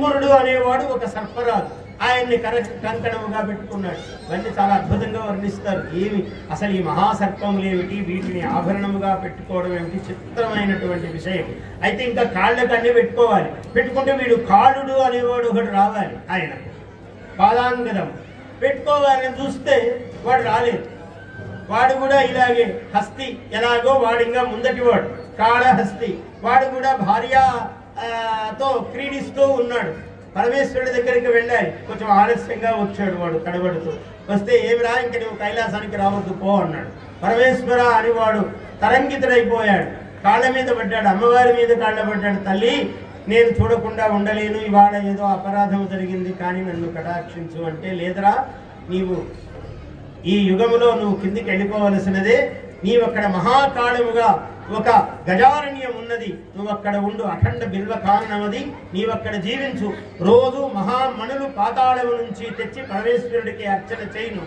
తుంగురుడు అనేవాడు ఒక సర్పరాజు, ఆయన్ని కంకణముగా పెట్టుకున్నాడు. ఇవన్నీ చాలా అద్భుతంగా వర్ణిస్తారు. అసలు ఈ మహాసర్పములేమిటి, వీటిని ఆభరణముగా పెట్టుకోవడం ఏమిటి, చిత్రమైనటువంటి విషయం. అయితే ఇంకా కాళ్ళకు అన్ని పెట్టుకోవాలి. పెట్టుకుంటే వీడు కాళుడు అనేవాడు ఒకడు రావాలి, ఆయన పాదాంగదం పెట్టుకోవాలని చూస్తే వాడు రాలేదు. వాడు కూడా ఇలాగే హస్తి, ఎలాగో వాడు ఇంకా ముందటి వాడు కాళహస్తి, వాడు కూడా భార్యతో క్రీడిస్తూ ఉన్నాడు. పరమేశ్వరుడి దగ్గరికి వెళ్ళాలి, కొంచెం ఆలస్యంగా వచ్చాడు. వాడు కడబడుతూ వస్తే, ఏమిరా ఇంక నువ్వు కైలాసానికి రావద్దు పో అన్నాడు. పరమేశ్వర అని వాడు తరంగితుడైపోయాడు, కాళ్ళ మీద పడ్డాడు, అమ్మవారి మీద కాళ్ళ పడ్డాడు. తల్లి, నేను చూడకుండా ఉండలేను, ఇవాళ ఏదో అపరాధం జరిగింది, కానీ నన్ను కటాక్షించు అంటే, లేదరా నీవు ఈ యుగములో నువ్వు కిందికి వెళ్ళిపోవలసినదే, నీవక్కడ మహాకాళముగా ఒక గజారణ్యం ఉన్నది, నువ్వక్కడ ఉండు, అఖండ బిల్వ కారణమది, నీవక్కడ జీవించు, రోజు మహామణులు పాతాళము నుంచి తెచ్చి పరమేశ్వరుడికి అర్చన చేయును.